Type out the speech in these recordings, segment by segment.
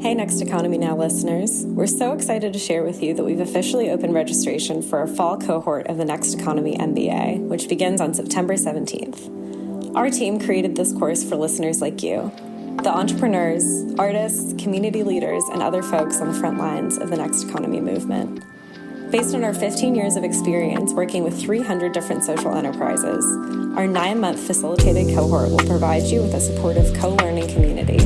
Hey, Next Economy Now listeners. We're so excited to share with you that we've officially opened registration for our fall cohort of the Next Economy MBA, which begins on September 17th. Our team created this course for listeners like you, the entrepreneurs, artists, community leaders, and other folks on the front lines of the Next Economy movement. Based on our 15 years of experience working with 300 different social enterprises, our 9-month facilitated cohort will provide you with a supportive co-learning community.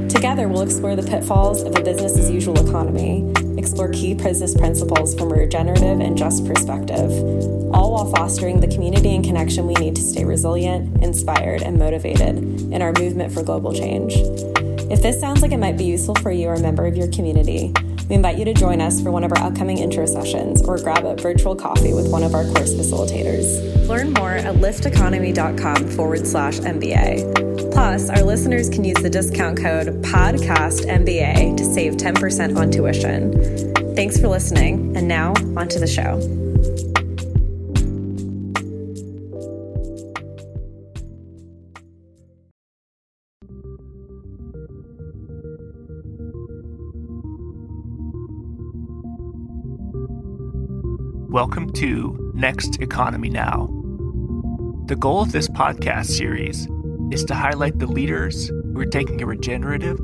Together, we'll explore the pitfalls of a business-as-usual economy, explore key business principles from a regenerative and just perspective, all while fostering the community and connection we need to stay resilient, inspired, and motivated in our movement for global change. If this sounds like it might be useful for you or a member of your community, we invite you to join us for one of our upcoming intro sessions or grab a virtual coffee with one of our course facilitators. Learn more at lifteconomy.com/MBA. Plus, our listeners can use the discount code PODCASTMBA to save 10% on tuition. Thanks for listening, and now onto the show. Welcome to Next Economy Now. The goal of this podcast series is to highlight the leaders who are taking a regenerative,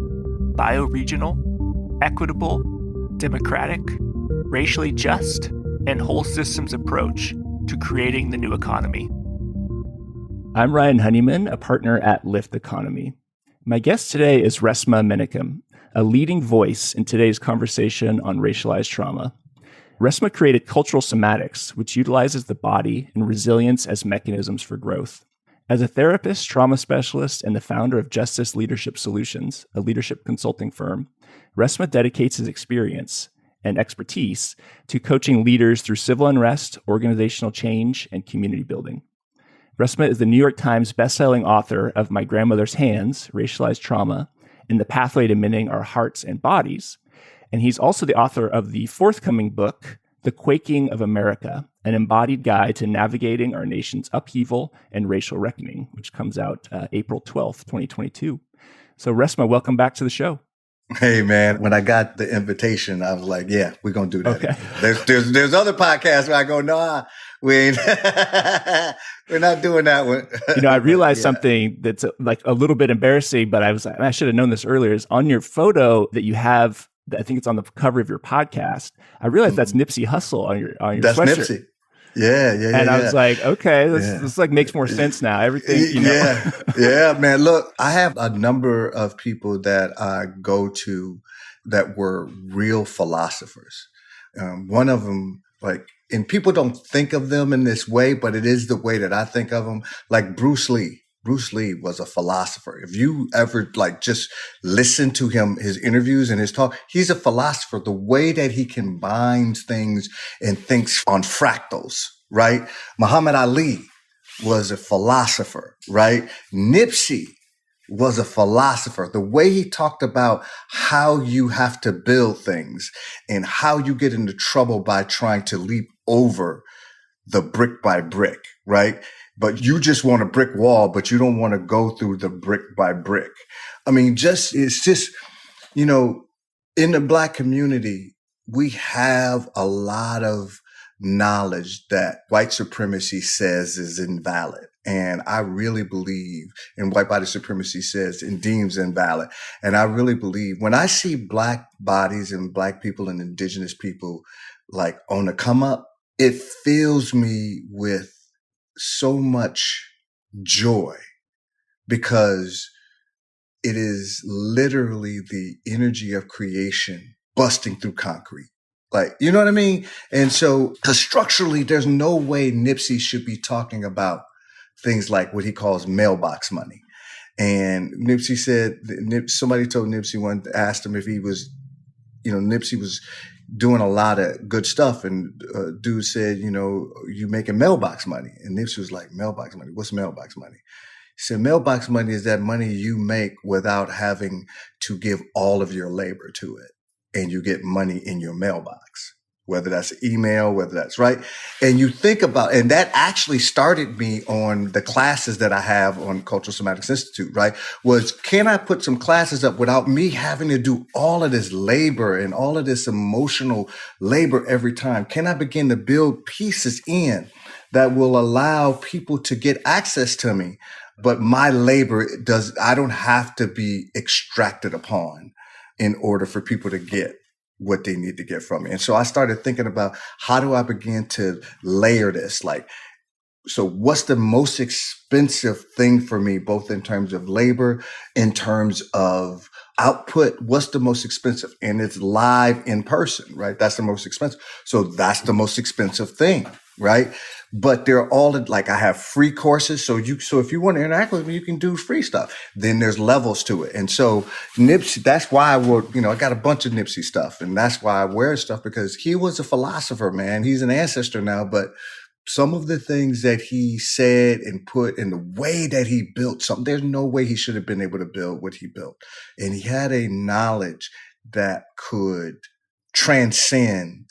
bioregional, equitable, democratic, racially just, and whole systems approach to creating the new economy. I'm Ryan Honeyman, a partner at Lift Economy. My guest today is Resmaa Menakem, a leading voice in today's conversation on racialized trauma. Resmaa created Cultural Somatics, which utilizes the body and resilience as mechanisms for growth. As a therapist, trauma specialist, and the founder of Justice Leadership Solutions, a leadership consulting firm, Resmaa dedicates his experience and expertise to coaching leaders through civil unrest, organizational change, and community building. Resmaa is the New York Times bestselling author of My Grandmother's Hands, Racialized Trauma, and The Pathway to Mending Our Hearts and Bodies. And he's also the author of the forthcoming book, The Quaking of America, an embodied guide to navigating our nation's upheaval and racial reckoning, which comes out April 12th, 2022. So Resmaa, welcome back to the show. Hey, man, when I got the invitation, I was like, yeah, we're going to do that. Okay. There's other podcasts where I go, nah, we ain't, we're not doing that one. I realized something that's like a little bit embarrassing, but I should have known this earlier, is on your photo that you have, I think it's on the cover of your podcast. I realized that's Nipsey Hussle on your that's sweatshirt. Nipsey. Yeah. And I was like, okay, this like makes more sense now. Everything, Yeah, man. Look, I have a number of people that I go to that were real philosophers. One of them, and people don't think of them in this way, but it is the way that I think of them. Like Bruce Lee. Bruce Lee was a philosopher. If you ever just listen to him, his interviews and his talk, he's a philosopher. The way that he combines things and thinks on fractals, right? Muhammad Ali was a philosopher, right? Nipsey was a philosopher. The way he talked about how you have to build things and how you get into trouble by trying to leap over the brick by brick, right? But you just want a brick wall, but you don't want to go through the brick by brick. I mean, it's just, in the Black community, we have a lot of knowledge that white supremacy says is invalid. And I really believe, and white body supremacy says and deems invalid. And I really believe when I see Black bodies and Black people and indigenous people on the come up, it fills me with so much joy because it is literally the energy of creation busting through concrete. You know what I mean? And so, because structurally, there's no way Nipsey should be talking about things like what he calls mailbox money. And Nipsey said, somebody told Nipsey asked him if he was, Nipsey was doing a lot of good stuff. And dude said, you making mailbox money. And Nipsey was like, mailbox money? What's mailbox money? He said, mailbox money is that money you make without having to give all of your labor to it. And you get money in your mailbox. whether that's email, whether that's right. And you think about, and that actually started me on the classes that I have on Cultural Somatics Institute, right? Was, can I put some classes up without me having to do all of this labor and all of this emotional labor every time? Can I begin to build pieces in that will allow people to get access to me? But my labor I don't have to be extracted upon in order for people to get what they need to get from me. And so I started thinking about, how do I begin to layer this? Like, so what's the most expensive thing for me, both in terms of labor, in terms of output? What's the most expensive? And it's live in person, right? That's the most expensive. So that's the most expensive thing, right? But they're all like, I have free courses. So if you want to interact with me, you can do free stuff. Then there's levels to it. And so Nipsey, that's why I got a bunch of Nipsey stuff, and that's why I wear stuff, because he was a philosopher, man. He's an ancestor now, but some of the things that he said and put in the way that he built something, there's no way he should have been able to build what he built. And he had a knowledge that could transcend,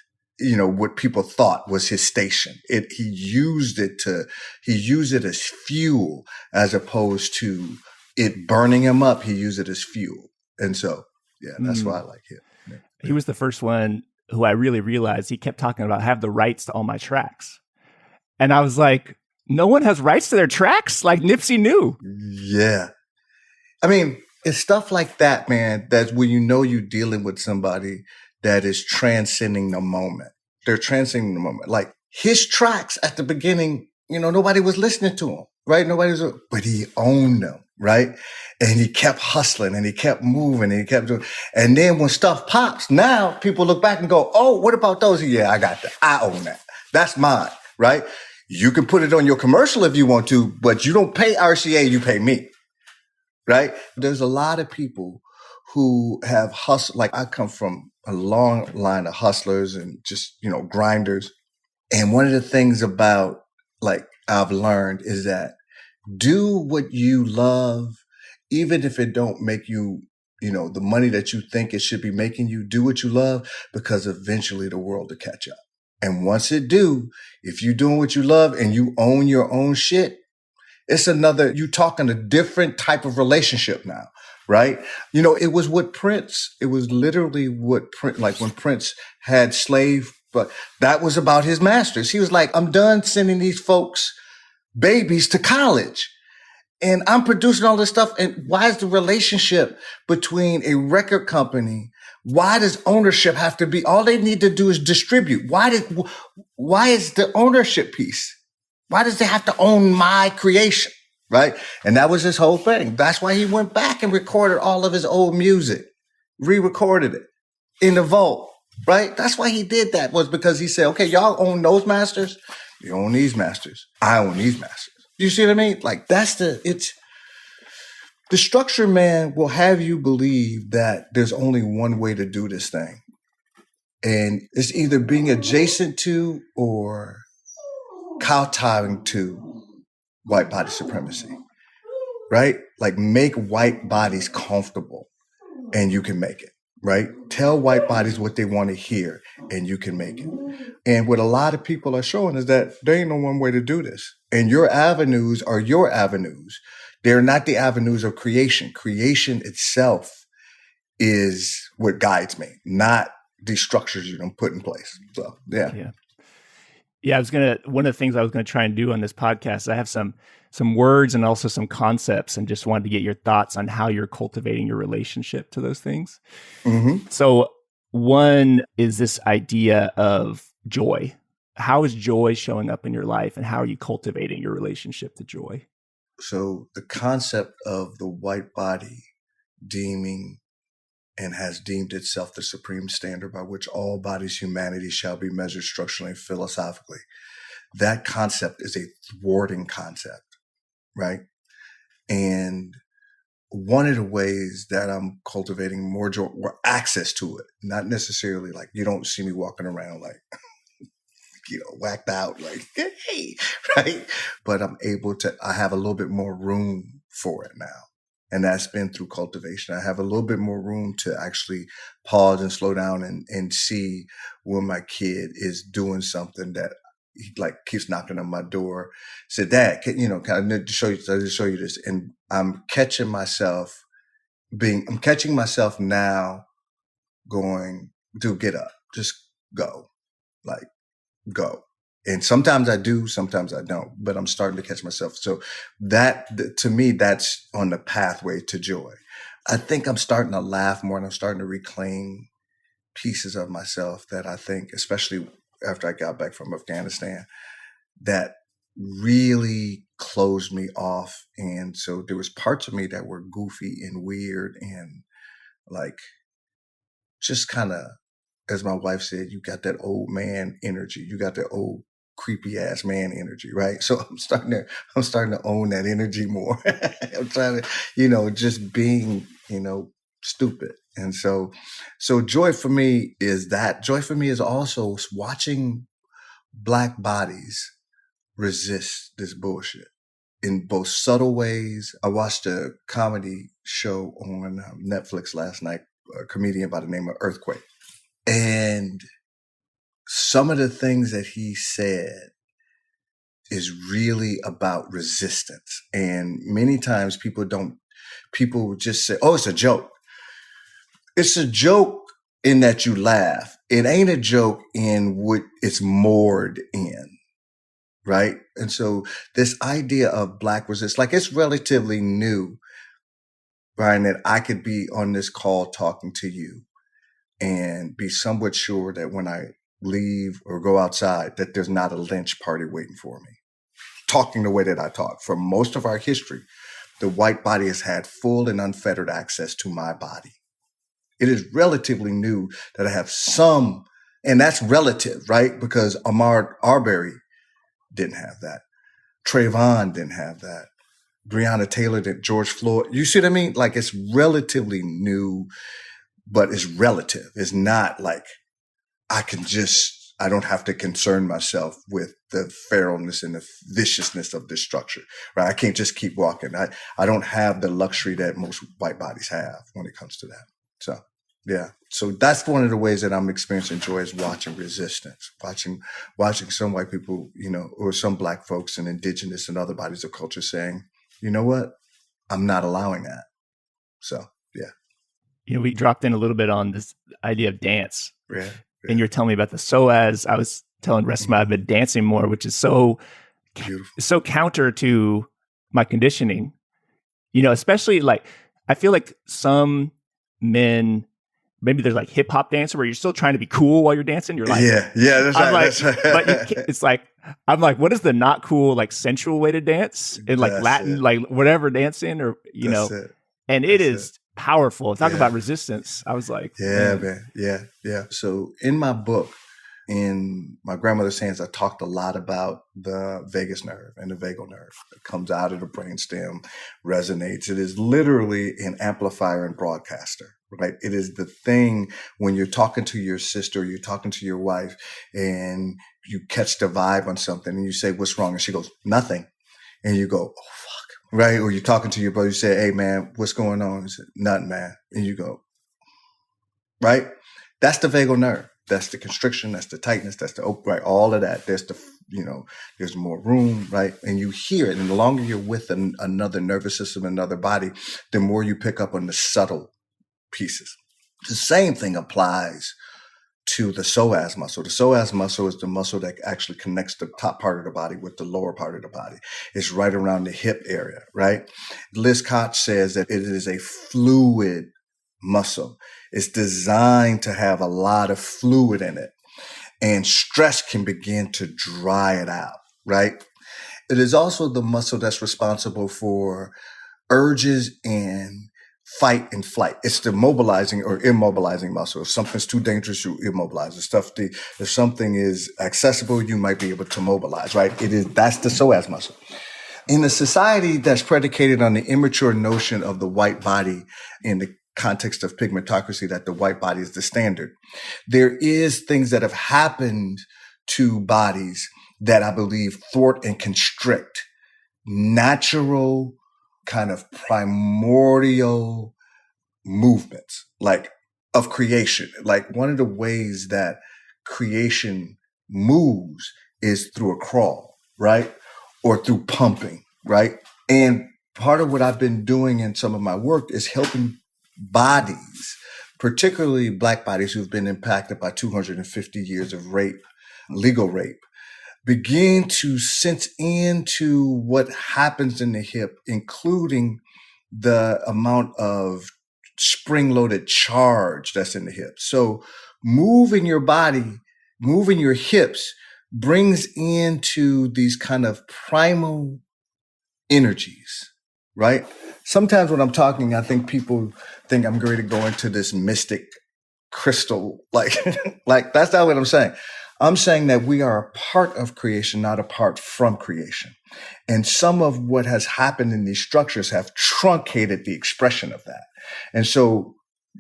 what people thought was his station. He used it as fuel, as opposed to it burning him up. He used it as fuel. And so, yeah, that's why I like him. Yeah. He was the first one who I really realized he kept talking about, have the rights to all my tracks. And I was like, no one has rights to their tracks? Like Nipsey knew. Yeah. I mean, it's stuff like that, man. That's when you're dealing with somebody that is transcending the moment. They're transcending the moment. Like his tracks at the beginning, nobody was listening to him, right? But he owned them, right? And he kept hustling and he kept moving and he kept doing. And then when stuff pops, now people look back and go, oh, what about those? Yeah, I got that. I own that. That's mine, right? You can put it on your commercial if you want to, but you don't pay RCA, you pay me, right? There's a lot of people who have hustled. Like I come from a long line of hustlers and just, grinders. And one of the things about like I've learned is that do what you love, even if it don't make you, the money that you think it should be making you. Do what you love, because eventually the world will catch up. And once it do, if you're doing what you love and you own your own shit, you talking a different type of relationship now, right? It was what Prince, it was literally what Prince, like when Prince had Slave, but that was about his masters. He was like, I'm done sending these folks babies to college. And I'm producing all this stuff. And why is the relationship between a record company? Why does ownership have to be, all they need to do is distribute? Why is the ownership piece? Why does they have to own my creation? Right. And that was his whole thing. That's why he went back and recorded all of his old music, re-recorded it in the vault. Right. That's why he did that, was because he said, okay, y'all own those masters. You own these masters. I own these masters. You see what I mean? Like the structure, man, will have you believe that there's only one way to do this thing. And it's either being adjacent to or kowtowing to white body supremacy, right? Like make white bodies comfortable and you can make it, right? Tell white bodies what they want to hear and you can make it. And what a lot of people are showing is that there ain't no one way to do this. And your avenues are your avenues. They're not the avenues of creation. Creation itself is what guides me, not the structures you don't put in place. So, yeah. Yeah, one of the things I was going to try and do on this podcast, I have some words and also some concepts, and just wanted to get your thoughts on how you're cultivating your relationship to those things. Mm-hmm. So one is this idea of joy. How is joy showing up in your life, and how are you cultivating your relationship to joy? So the concept of the white body deeming and has deemed itself the supreme standard by which all bodies, humanity shall be measured structurally and philosophically. That concept is a thwarting concept, right? And one of the ways that I'm cultivating more joy, or access to it, not necessarily like you don't see me walking around like, whacked out, like, hey, right? But I have a little bit more room for it now. And that's been through cultivation. I have a little bit more room to actually pause and slow down and see when my kid is doing something that he like keeps knocking on my door. Said, Dad, can I just show you this. And I'm catching myself now going, dude, get up, just go, like go. And sometimes I do, sometimes I don't, but I'm starting to catch myself. So to me, that's on the pathway to joy. I think I'm starting to laugh more and I'm starting to reclaim pieces of myself that I think, especially after I got back from Afghanistan, that really closed me off. And so there was parts of me that were goofy and weird and like just kind of, as my wife said, you got that old man energy. You got that old creepy ass man energy, right? So I'm starting to own that energy more. I'm trying to, just being, stupid. And so joy for me is that. Joy for me is also watching Black bodies resist this bullshit in both subtle ways. I watched a comedy show on Netflix last night, a comedian by the name of Earthquake. And some of the things that he said is really about resistance. And many times people just say, oh, it's a joke. It's a joke in that you laugh. It ain't a joke in what it's moored in, right? And so this idea of Black resistance, like it's relatively new, Brian, that I could be on this call talking to you and be somewhat sure that when I leave or go outside, that there's not a lynch party waiting for me. Talking the way that I talk. For most of our history, the white body has had full and unfettered access to my body. It is relatively new that I have some, and that's relative, right? Because Ahmaud Arbery didn't have that. Trayvon didn't have that. Breonna Taylor didn't. George Floyd. You see what I mean? Like it's relatively new, but it's relative. It's not like I don't have to concern myself with the feralness and the viciousness of this structure, right? I can't just keep walking. I don't have the luxury that most white bodies have when it comes to that. So, yeah. So that's one of the ways that I'm experiencing joy is watching resistance, watching some white people, or some Black folks and indigenous and other bodies of culture saying, you know what? I'm not allowing that. So, yeah. We dropped in a little bit on this idea of dance. Yeah. And you're telling me about the psoas. I was telling Resmaa I've been dancing more, which is so counter to my conditioning. Especially like I feel like some men, maybe there's like hip hop dancer where you're still trying to be cool while you're dancing. You're like, yeah, that's right. Like, that's right. But it's like I'm like, what is the not cool like sensual way to dance in like That's Latin, it. like whatever dancing or That's it. and That's it is powerful. Talk Yeah. about resistance. I was like, Yeah, man. Yeah. So in my book, in my grandmother's hands, I talked a lot about the vagus nerve and the vagal nerve. It comes out of the brainstem, resonates. It is literally an amplifier and broadcaster, right? It is the thing when you're talking to your sister, you're talking to your wife, and you catch the vibe on something and you say, what's wrong? And she goes, nothing. And you go, oh, fuck. Right? Or you're talking to your brother, you say, hey, man, what's going on? He said, nothing, man. And you go, right? That's the vagal nerve. That's the constriction. That's the tightness. That's the right. All of that. There's there's more room, right? And you hear it. And the longer you're with another nervous system, another body, the more you pick up on the subtle pieces. The same thing applies to the psoas muscle. The psoas muscle is the muscle that actually connects the top part of the body with the lower part of the body. It's right around the hip area, right? Liz Koch says that it is a fluid muscle. It's designed to have a lot of fluid in it, and stress can begin to dry it out, right? It is also the muscle that's responsible for urges and fight and flight. It's the mobilizing or immobilizing muscle. If something's too dangerous, you immobilize. If something is accessible, you might be able to mobilize, right? That's the psoas muscle. In a society that's predicated on the immature notion of the white body in the context of pigmentocracy, that the white body is the standard, there is things that have happened to bodies that I believe thwart and constrict natural kind of primordial movements, like of creation. Like one of the ways that creation moves is through a crawl, right? Or through pumping, right? And part of what I've been doing in some of my work is helping bodies, particularly Black bodies who've been impacted by 250 years of rape, legal rape, begin to sense into what happens in the hip, including the amount of spring-loaded charge that's in the hip. So moving your body, moving your hips brings into these kind of primal energies, right? Sometimes when I'm talking, I think people think I'm going to go into this mystic crystal, like, like that's not what I'm saying. I'm saying that we are a part of creation, not apart from creation. And some of what has happened in these structures have truncated the expression of that. And so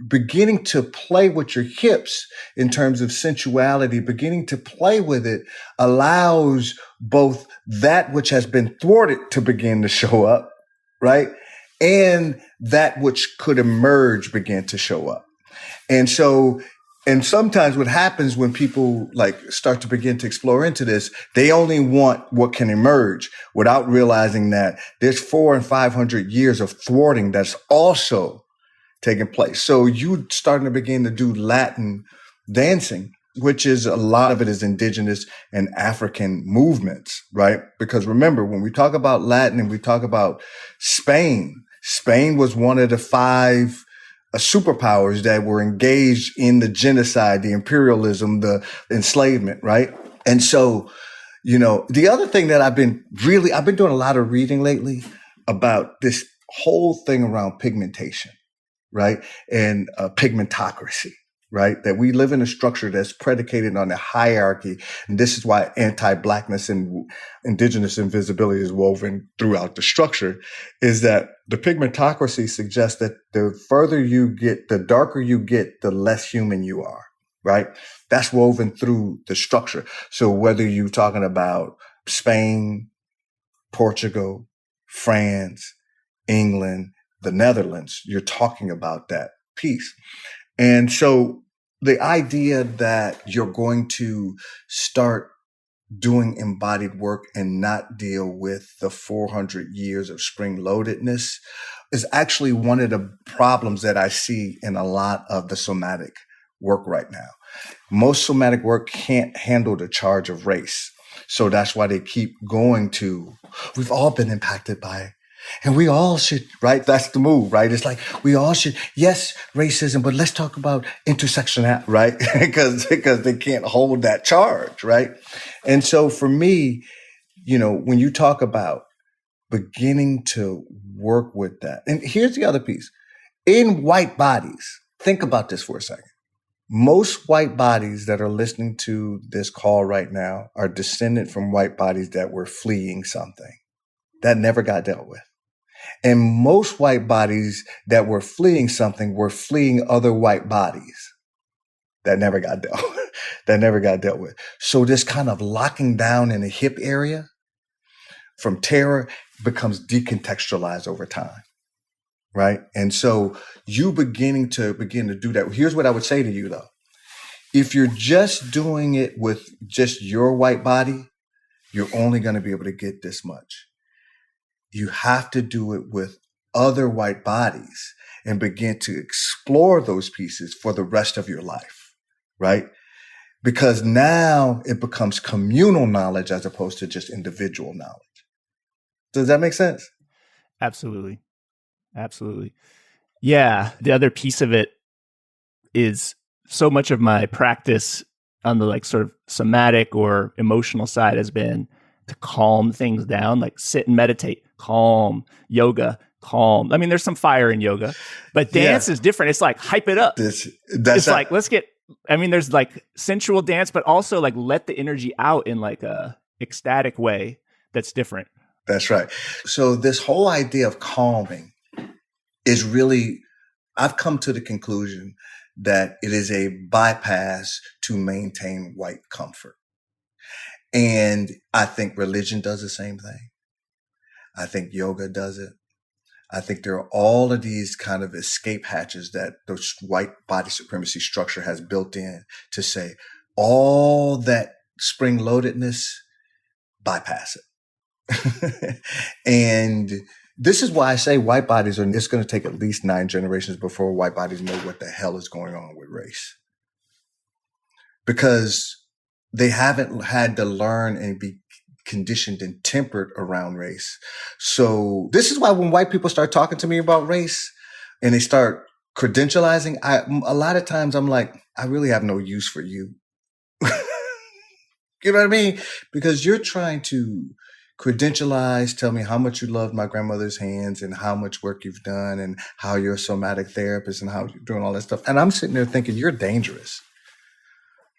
beginning to play with your hips in terms of sensuality, beginning to play with it allows both that which has been thwarted to begin to show up, right? And that which could emerge begin to show up. And so, and sometimes what happens when people like start to begin to explore into this, they only want what can emerge without realizing that there's 400 and 500 years of thwarting that's also taking place. So you starting to begin to do Latin dancing, which is a lot of it is indigenous and African movements, right? Because remember, when we talk about Latin and we talk about Spain, Spain was one of the five superpowers that were engaged in the genocide, the imperialism, the enslavement, right? And so, you know, the other thing that I've been doing a lot of reading lately about this whole thing around pigmentation, right? And pigmentocracy, right? That we live in a structure that's predicated on a hierarchy. And this is why anti-Blackness and indigenous invisibility is woven throughout the structure, is that the pigmentocracy suggests that the further you get, the darker you get, the less human you are, right? That's woven through the structure. So whether you're talking about Spain, Portugal, France, England, the Netherlands, you're talking about that piece. And so the idea that you're going to start doing embodied work and not deal with the 400 years of spring loadedness is actually one of the problems that I see in a lot of the somatic work right now. Most somatic work can't handle the charge of race. So that's why they keep going to, we've all been impacted by it. And we all should, right? That's the move, right? It's like, we all should, yes, racism, but let's talk about intersectionality, right? because they can't hold that charge, right? And so for me, you know, when you talk about beginning to work with that, and here's the other piece. In white bodies, think about this for a second. Most white bodies that are listening to this call right now are descended from white bodies that were fleeing something that never got dealt with. And most white bodies that were fleeing something were fleeing other white bodies that never got dealt with. So this kind of locking down in the hip area from terror becomes decontextualized over time, right? And so you begin to do that. Here's what I would say to you though. If you're just doing it with just your white body, you're only going to be able to get this much. You have to do it with other white bodies and begin to explore those pieces for the rest of your life, right? Because now it becomes communal knowledge as opposed to just individual knowledge. Does that make sense? Absolutely. Absolutely. Yeah. The other piece of it is so much of my practice on the like sort of somatic or emotional side has been to calm things down, like sit and meditate, calm, yoga, calm. I mean, there's some fire in yoga, but dance is different. It's like hype it up. Like, let's get, I mean, there's like sensual dance, but also like let the energy out in like a ecstatic way that's different. That's right. So this whole idea of calming is really, I've come to the conclusion that it is a bypass to maintain white comfort. And I think religion does the same thing. I think yoga does it. I think there are all of these kind of escape hatches that the white body supremacy structure has built in to say all that spring loadedness, bypass it. And this is why I say white bodies it's going to take at least 9 generations before white bodies know what the hell is going on with race. Because they haven't had to learn and be conditioned and tempered around race. So this is why when white people start talking to me about race and they start credentializing, a lot of times I'm like, I really have no use for you. You know what I mean? Because you're trying to credentialize, tell me how much you loved my grandmother's hands and how much work you've done and how you're a somatic therapist and how you're doing all that stuff. And I'm sitting there thinking, you're dangerous.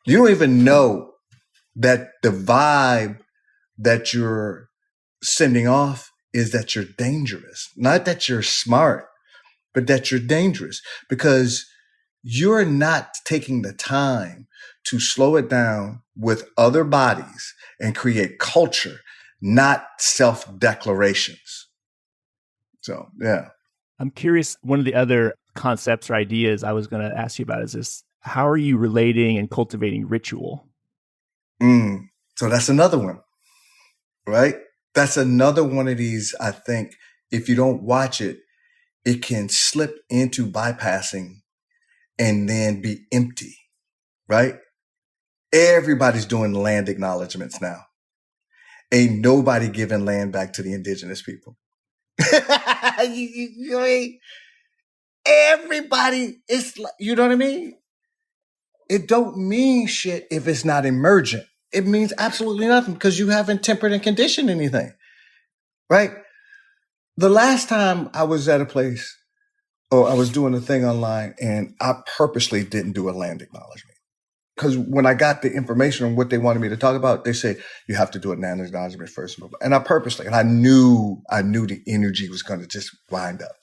You don't even know that the vibe that you're sending off is that you're dangerous. Not that you're smart, but that you're dangerous because you're not taking the time to slow it down with other bodies and create culture, not self-declarations. So, yeah. I'm curious, one of the other concepts or ideas I was going to ask you about is this: how are you relating and cultivating ritual? So that's another one, right? That's another one of these, I think, if you don't watch it, it can slip into bypassing and then be empty, right? Everybody's doing land acknowledgements now. Ain't nobody giving land back to the indigenous people. You know what I mean? Everybody is, you know what I mean? It don't mean shit if it's not emergent. It means absolutely nothing because you haven't tempered and conditioned anything, right? The last time I was at a place or I was doing a thing online and I purposely didn't do a land acknowledgement. Because when I got the information on what they wanted me to talk about, they say, you have to do a land acknowledgement first. And I purposely, and I knew the energy was going to just wind up.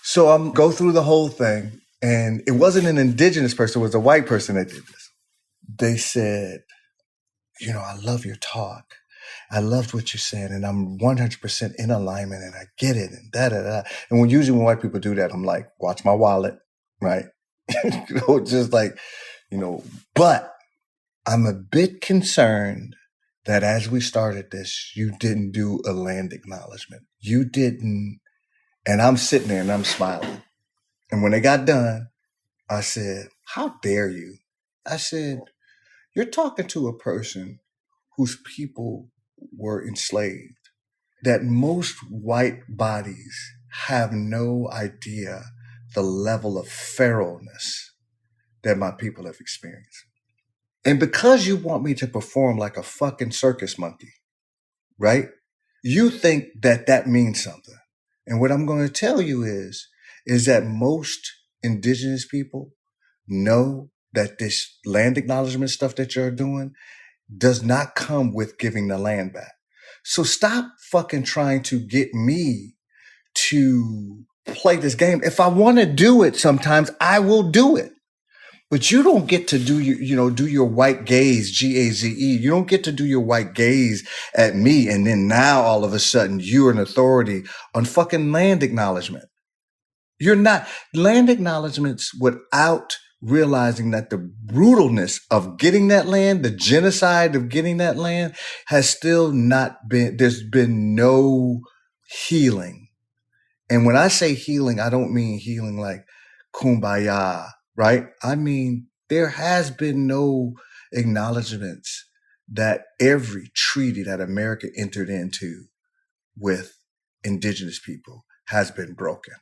So I'm go through the whole thing. And it wasn't an indigenous person, it was a white person that did this. They said, you know, I love your talk. I loved what you said, and I'm 100% in alignment, and I get it, and da-da-da. And usually when white people do that, I'm like, watch my wallet, right? Just like, but I'm a bit concerned that as we started this, you didn't do a land acknowledgement. You didn't, and I'm sitting there and I'm smiling. And when they got done, I said, how dare you? I said, you're talking to a person whose people were enslaved, that most white bodies have no idea the level of feralness that my people have experienced. And because you want me to perform like a fucking circus monkey, right? You think that means something. And what I'm going to tell you is that most indigenous people know that this land acknowledgement stuff that you're doing does not come with giving the land back. So stop fucking trying to get me to play this game. If I want to do it sometimes, I will do it. But you don't get to do your white gaze, Gaze. You don't get to do your white gaze at me. And then now all of a sudden you're an authority on fucking land acknowledgement. You're not. Land acknowledgements without realizing that the brutalness of getting that land, the genocide of getting that land has still not been, there's been no healing. And when I say healing, I don't mean healing like kumbaya, right? I mean, there has been no acknowledgments that every treaty that America entered into with indigenous people has been broken.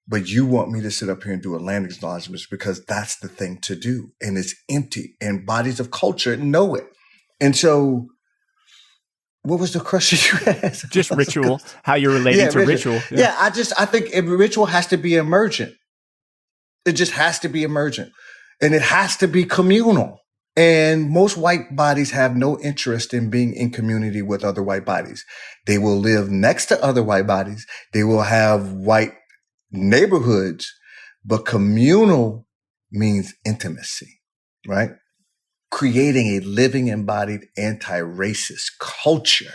But you want me to sit up here and do a land acknowledgement because that's the thing to do. And it's empty. And bodies of culture know it. And so what was the question you asked? Just ritual, how you're relating to ritual. Yeah, I think ritual has to be emergent. It just has to be emergent. And it has to be communal. And most white bodies have no interest in being in community with other white bodies. They will live next to other white bodies. They will have white neighborhoods, but communal means intimacy, right? Creating a living, embodied, anti-racist culture,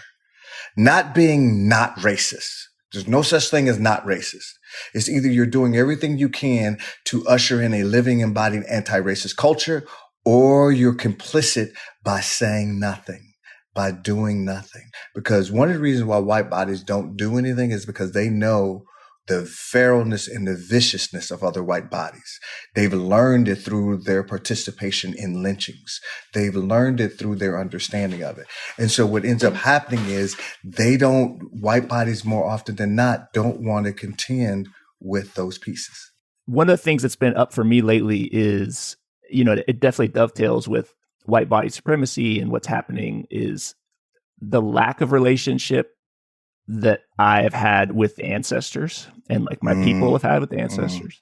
not being not racist, There's no such thing as not racist. It's either you're doing everything you can to usher in a living, embodied anti-racist culture, or you're complicit by saying nothing, by doing nothing. Because one of the reasons why white bodies don't do anything is because they know the feralness and the viciousness of other white bodies. They've learned it through their participation in lynchings. They've learned it through their understanding of it. And so what ends up happening is white bodies more often than not don't want to contend with those pieces. One of the things that's been up for me lately is, it definitely dovetails with white body supremacy, and what's happening is the lack of relationship that I have had with ancestors and like my people have had with ancestors.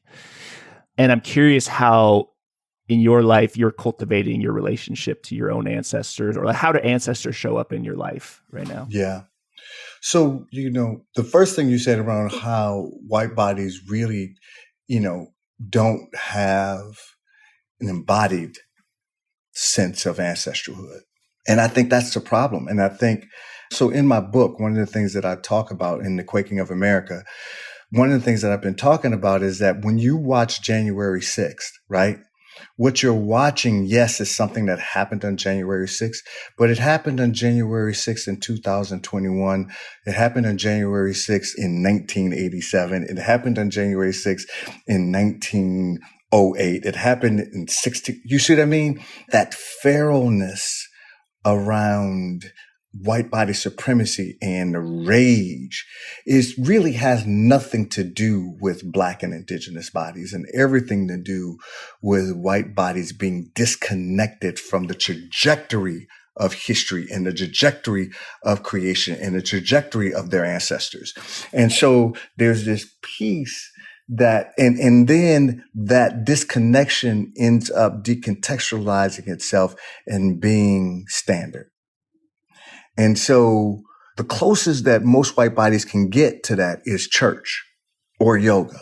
And I'm curious how in your life you're cultivating your relationship to your own ancestors, or like how do ancestors show up in your life right now? Yeah. So, the first thing you said around how white bodies really, don't have an embodied sense of ancestralhood. And I think that's the problem. And I think, so in my book, one of the things that I talk about in the Quaking of America, one of the things that I've been talking about is that when you watch January 6th, right? What you're watching, yes, is something that happened on January 6th, but it happened on January 6th in 2021. It happened on January 6th in 1987. It happened on January 6th in 1908. It happened in 60. You see what I mean? That feralness around white body supremacy and the rage really has nothing to do with Black and indigenous bodies, and everything to do with white bodies being disconnected from the trajectory of history and the trajectory of creation and the trajectory of their ancestors. And so there's this piece that, and then that disconnection ends up decontextualizing itself and being standard. And so the closest that most white bodies can get to that is church or yoga,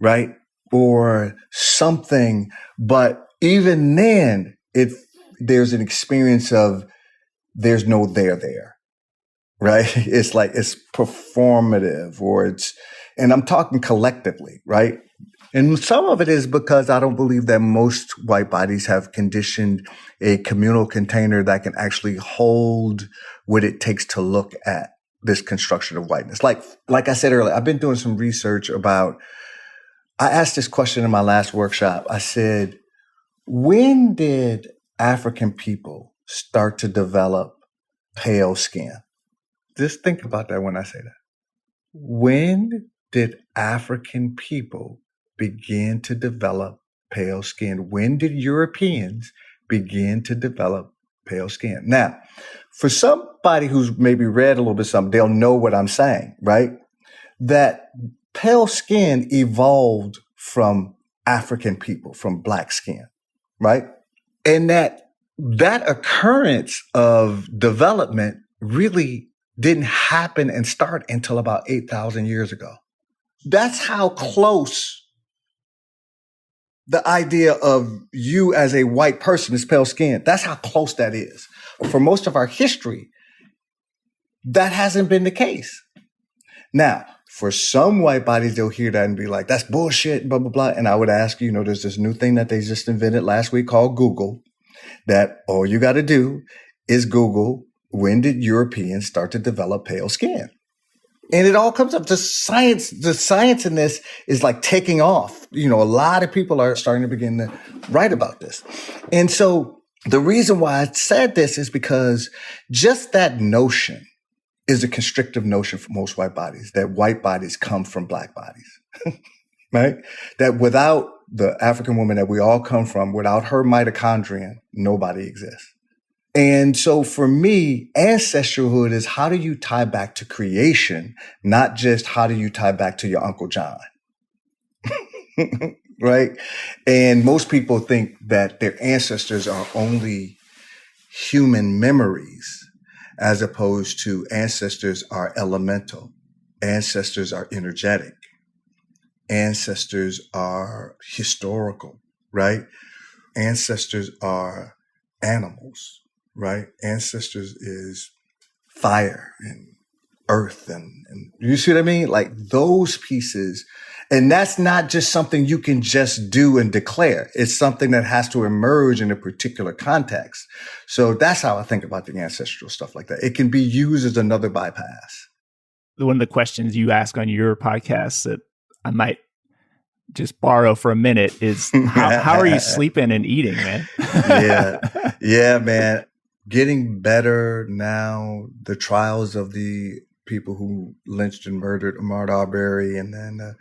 right? Or something. But even then, there's an experience of there's no there, right? It's like it's performative, and I'm talking collectively, right? And some of it is because I don't believe that most white bodies have conditioned a communal container that can actually hold what it takes to look at this construction of whiteness. Like I said earlier, I've been doing some research I asked this question in my last workshop. I said, when did African people start to develop pale skin? Just think about that when I say that. When did African people begin to develop pale skin? When did Europeans begin to develop pale skin? Now, for somebody who's maybe read a little bit something, they'll know what I'm saying, right? That pale skin evolved from African people, from Black skin, right? And that occurrence of development really didn't happen and start until about 8,000 years ago. That's how close the idea of you as a white person is pale skin. That's how close that is. For most of our history, that hasn't been the case. Now, for some white bodies, they'll hear that and be like, that's bullshit, blah, blah, blah. And I would ask, there's this new thing that they just invented last week called Google, that all you got to do is Google, when did Europeans start to develop pale skin? And it all comes up to science. The science in this is like taking off. A lot of people are starting to begin to write about this. And so the reason why I said this is because just that notion is a constrictive notion for most white bodies, that white bodies come from Black bodies, right? That without the African woman that we all come from, without her mitochondrion, nobody exists. And so for me, ancestralhood is how do you tie back to creation, not just how do you tie back to your Uncle John, right? And most people think that their ancestors are only human memories, as opposed to ancestors are elemental. Ancestors are energetic. Ancestors are historical, right? Ancestors are animals. Right? Ancestors is fire and earth and you see what I mean? Like those pieces. And that's not just something you can just do and declare. It's something that has to emerge in a particular context. So that's how I think about the ancestral stuff like that. It can be used as another bypass. One of the questions you ask on your podcast that I might just borrow for a minute is how are you sleeping and eating, man? Yeah, man. Getting better now. The trials of the people who lynched and murdered Ahmaud Arbery, and then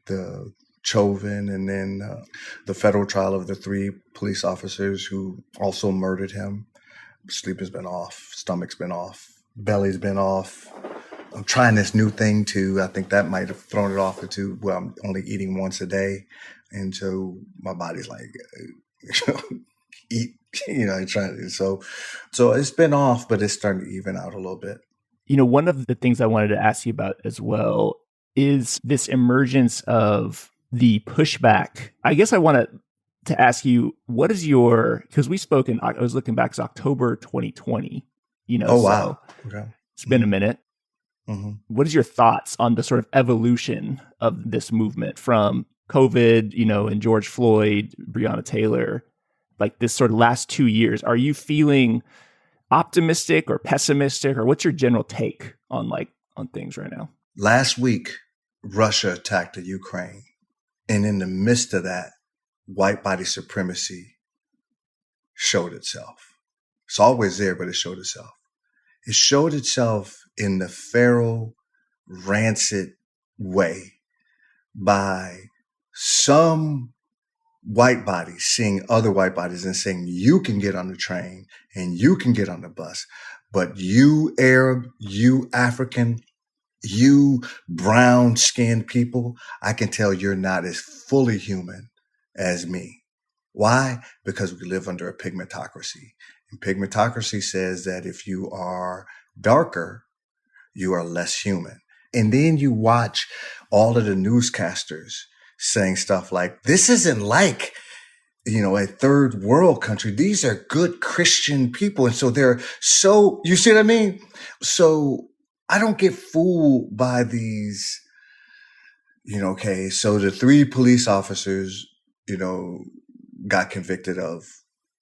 the Chauvin, and then the federal trial of the 3 police officers who also murdered him. Sleep has been off. Stomach's been off. Belly's been off. I'm trying this new thing too. I think that might have thrown it off into, well, I'm only eating once a day. And so my body's like, eat, trying to, so it's been off, but it's starting to even out a little bit. One of the things I wanted to ask you about as well is this emergence of the pushback. I guess I wanted to ask you, what is because we spoke I was looking back, it's October 2020, Oh, wow. Okay. It's been a minute. Mm-hmm. What is your thoughts on the sort of evolution of this movement from COVID, and George Floyd, Breonna Taylor, like this sort of last 2 years? Are you feeling optimistic or pessimistic, or what's your general take on things right now? Last week, Russia attacked the Ukraine. And in the midst of that, white body supremacy showed itself. It's always there, but it showed itself. It showed itself in the feral, rancid way by some white bodies seeing other white bodies and saying, you can get on the train and you can get on the bus, but you Arab, you African, you brown-skinned people, I can tell you're not as fully human as me. Why? Because we live under a pigmentocracy. And pigmentocracy says that if you are darker, you are less human. And then you watch all of the newscasters saying stuff like, this isn't like, a third world country. These are good Christian people. And so you see what I mean? So I don't get fooled by these, okay, so the 3 police officers, got convicted of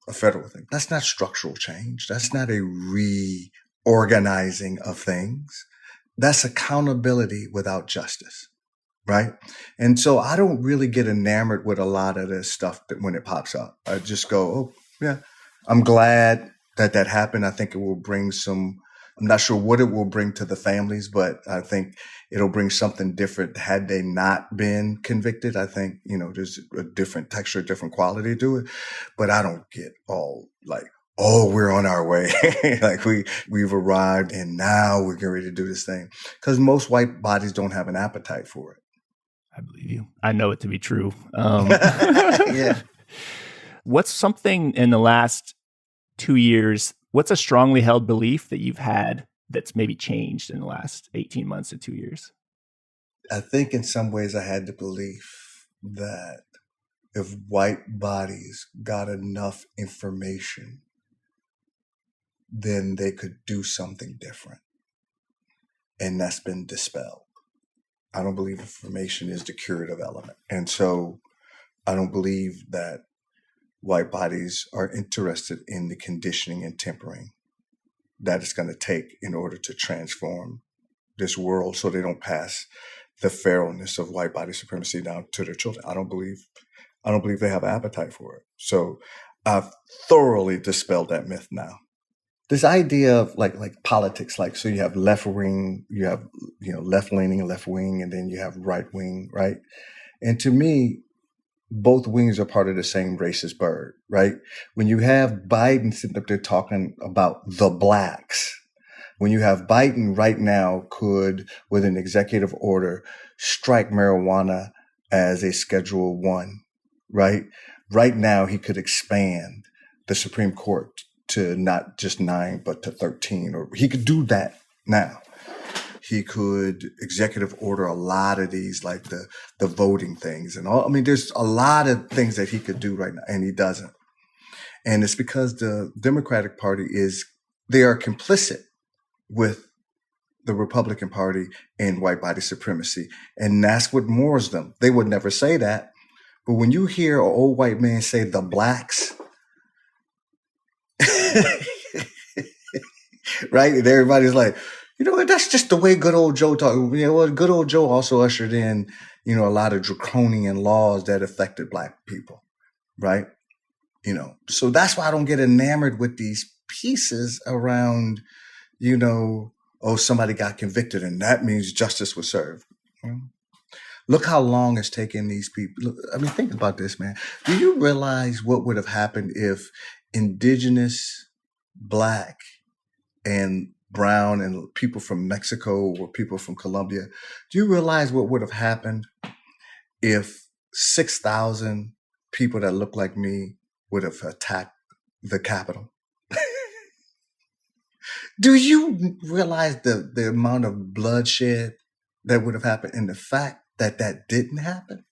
a federal thing. That's not structural change. That's not a reorganizing of things. That's accountability without justice, right? And so I don't really get enamored with a lot of this stuff that when it pops up. I just go, oh, yeah, I'm glad that happened. I think it will bring I'm not sure what it will bring to the families, but I think it'll bring something different had they not been convicted. I think, there's a different texture, different quality to it, but I don't get all like, oh, we're on our way. Like we've arrived and now we're getting ready to do this thing. Because most white bodies don't have an appetite for it. I believe you. I know it to be true. Yeah. What's something in the last 2 years, what's a strongly held belief that you've had that's maybe changed in the last 18 months to 2 years? I think in some ways I had the belief that if white bodies got enough information, then they could do something different. And that's been dispelled. I don't believe information is the curative element. And so I don't believe that white bodies are interested in the conditioning and tempering that it's going to take in order to transform this world so they don't pass the feralness of white body supremacy down to their children. I don't believe they have an appetite for it. So I've thoroughly dispelled that myth now. This idea of like politics, so you have left wing, you have, left leaning, left wing, and then you have right wing, right? And to me, both wings are part of the same racist bird, right? When you have Biden sitting up there talking about the blacks, when you have Biden right now could, with an executive order, strike marijuana as a Schedule 1, right? Right now, he could expand the Supreme Court to not just 9, but to 13, or he could do that now. He could executive order a lot of these, like the voting things and all. I mean, there's a lot of things that he could do right now, and he doesn't. And it's because the Democratic Party they are complicit with the Republican Party and white body supremacy. And that's what moors them. They would never say that. But when you hear an old white man say the blacks, right? And everybody's like, you know what, that's just the way good old Joe talked. You know what, good old Joe also ushered in, you know, a lot of draconian laws that affected black people, right? You know, so that's why I don't get enamored with these pieces around, you know, oh, somebody got convicted and that means justice was served. Look how long it's taken these people. Look, I mean, think about this, man. Do you realize what would have happened if indigenous, black, and brown and people from Mexico or people from Colombia, do you realize what would have happened if 6,000 people that look like me would have attacked the Capitol? Do you realize the amount of bloodshed that would have happened? And the fact that that didn't happen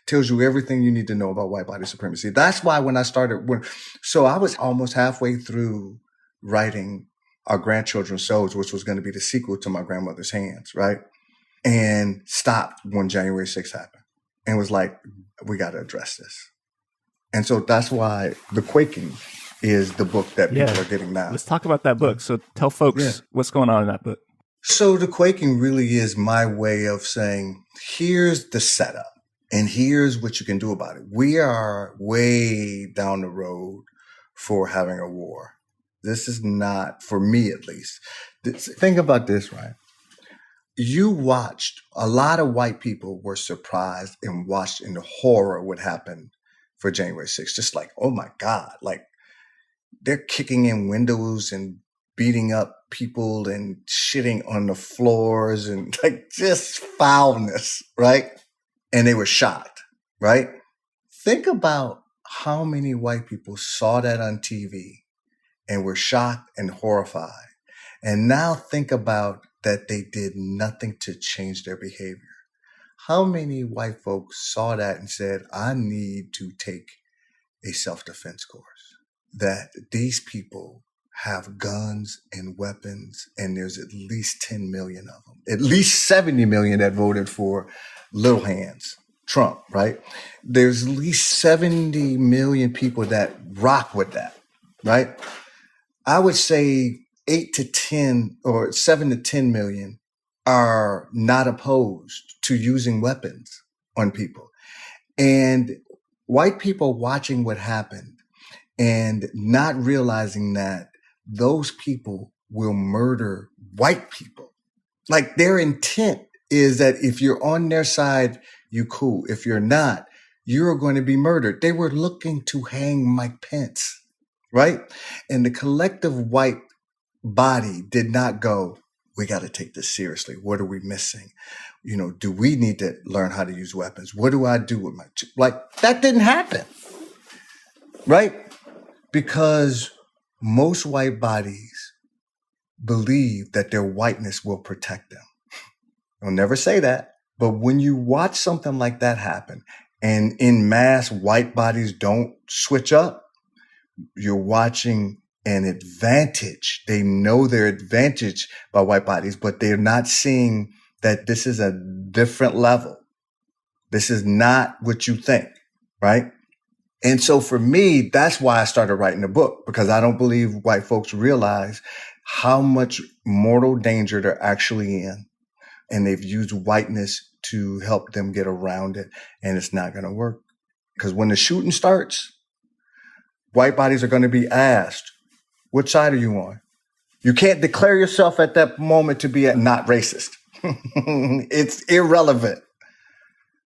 tells you everything you need to know about white body supremacy. That's why when I started, so I was almost halfway through writing Our Grandchildren's Souls, which was going to be the sequel to My Grandmother's Hands, right? And stopped when January 6th happened and was like, we got to address this. And so that's why The Quaking is the book that people are getting now. Let's talk about that book. So tell folks what's going on in that book. So The Quaking really is my way of saying, here's the setup and here's what you can do about it. We are way down the road for having a war. This is not, for me at least. Think about this, right? You watched, a lot of white people were surprised and watched in the horror what happened for January 6th. Just like, oh my God, like they're kicking in windows and beating up people and shitting on the floors and like just foulness, right? And they were shocked, right? Think about how many white people saw that on TV and were shocked and horrified. And now think about that they did nothing to change their behavior. How many white folks saw that and said, I need to take a self-defense course? That these people have guns and weapons, and there's at least 10 million of them. At least 70 million that voted for Little Hands, Trump, right? There's at least 70 million people that rock with that, right? I would say 8 to 10 or 7 to 10 million are not opposed to using weapons on people. And white people watching what happened and not realizing that those people will murder white people. Like their intent is that if you're on their side, you cool. If you're not, you're going to be murdered. They were looking to hang Mike Pence, right? And the collective white body did not go, we got to take this seriously. What are we missing? You know, do we need to learn how to use weapons? What do I do with my, like that didn't happen, right? Because most white bodies believe that their whiteness will protect them. I'll never say that. But when you watch something like that happen and in mass white bodies don't switch up, you're watching an advantage. They know their advantage by white bodies, but they're not seeing that this is a different level. This is not what you think, right? And so for me, that's why I started writing the book, because I don't believe white folks realize how much mortal danger they're actually in. And they've used whiteness to help them get around it. And it's not going to work. Because when the shooting starts, white bodies are going to be asked, which side are you on? You can't declare yourself at that moment to be not racist. It's irrelevant,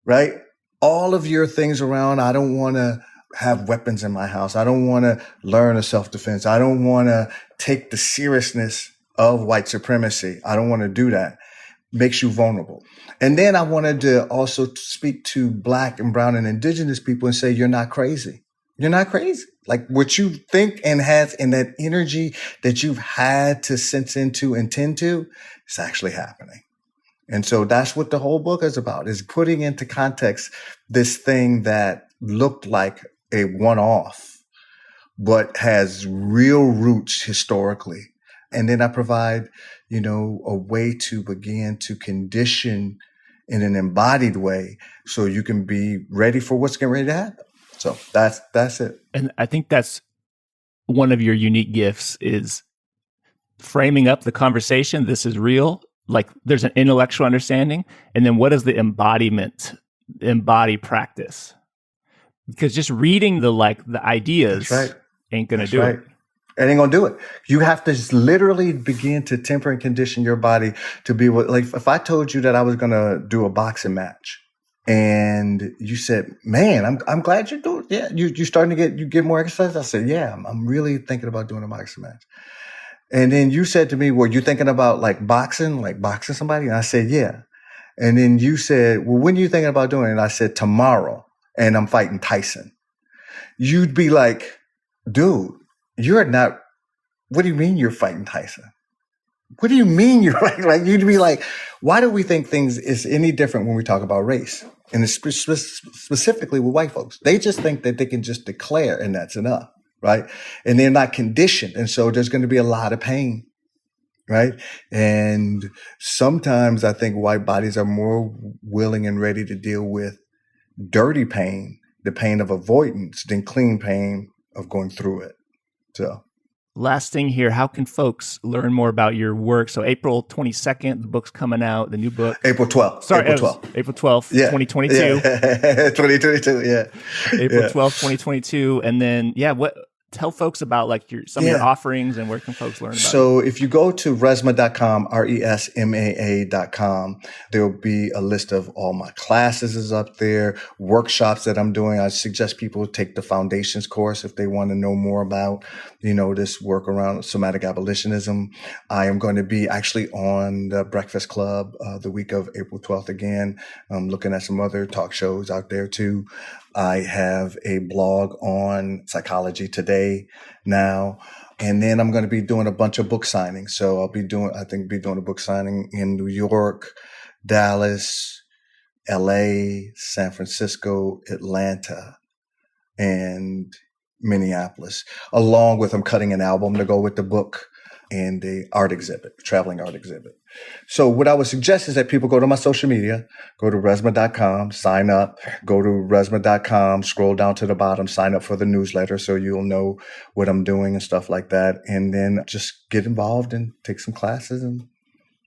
right? All of your things around, I don't want to have weapons in my house. I don't want to learn a self-defense. I don't want to take the seriousness of white supremacy. I don't want to do that. Makes you vulnerable. And then I wanted to also speak to Black and brown and indigenous people and say, you're not crazy. You're not crazy. Like what you think and has and that energy that you've had to sense into and tend to, it's actually happening. And so that's what the whole book is about, is putting into context this thing that looked like a one-off, but has real roots historically And then I provide, a way to begin to condition in an embodied way so you can be ready for what's getting ready to happen. So that's it. And I think that's one of your unique gifts is framing up the conversation. This is real. Like there's an intellectual understanding. And then what is the embody practice? Because just reading the ideas ain't going to do it. It ain't gonna do it. You have to just literally begin to temper and condition your body to be what, like, if I told you that I was gonna do a boxing match and you said, man, I'm glad you're doing it. Yeah. You're starting to get more exercise. I said, yeah, I'm really thinking about doing a boxing match. And then you said to me, well, you thinking about boxing somebody? And I said, yeah. And then you said, well, when are you thinking about doing it? And I said, tomorrow. And I'm fighting Tyson. You'd be like, dude, you're not, what do you mean you're fighting Tyson? What do you mean you're like, you'd be like, why do we think things is any different when we talk about race? And it's specifically with white folks. They just think that they can just declare and that's enough, right? And they're not conditioned. And so there's going to be a lot of pain, right? And sometimes I think white bodies are more willing and ready to deal with dirty pain, the pain of avoidance, than clean pain of going through it. So, last thing here, how can folks learn more about your work? So April 22nd, the book's coming out, the new book. April 12th. Sorry, April 12th, yeah. 2022. Yeah. 2022, yeah. April 12th, 2022. And then, tell folks about some of your offerings and where can folks learn about it. So if you go to resmaa.com, resmaa.com, there'll be a list of all my classes is up there, workshops that I'm doing. I suggest people take the foundations course if they want to know more about, this work around somatic abolitionism. I am going to be actually on the Breakfast Club the week of April 12th again. I'm looking at some other talk shows out there too. I have a blog on Psychology Today now. And then I'm going to be doing a bunch of book signings. So I'll be doing a book signing in New York, Dallas, LA, San Francisco, Atlanta, and Minneapolis. Along with I'm cutting an album to go with the book and the traveling art exhibit. So what I would suggest is that people go to my social media, go to resmaa.com, sign up, go to resmaa.com, scroll down to the bottom, sign up for the newsletter so you'll know what I'm doing and stuff like that. And then just get involved and take some classes and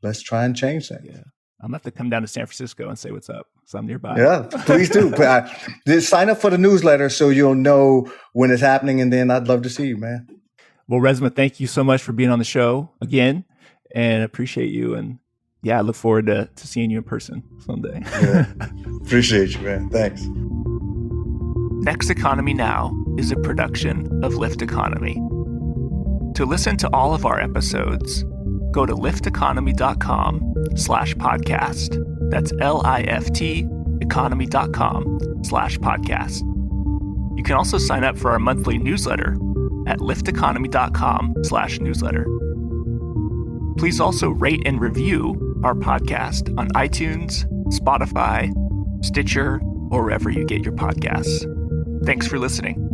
let's try and change things. Yeah. I'm going to have to come down to San Francisco and say what's up. So I'm nearby. Yeah, please do. Just sign up for the newsletter so you'll know when it's happening. And then I'd love to see you, man. Well, Resmaa, thank you so much for being on the show again, and appreciate you. And I look forward to seeing you in person someday. Yeah. Appreciate you, man. Thanks. Next Economy Now is a production of Lift Economy. To listen to all of our episodes, go to lifteconomy.com/podcast. That's LIFT economy.com/podcast. You can also sign up for our monthly newsletter at lifteconomy.com/newsletter. Please also rate and review our podcast on iTunes, Spotify, Stitcher, or wherever you get your podcasts. Thanks for listening.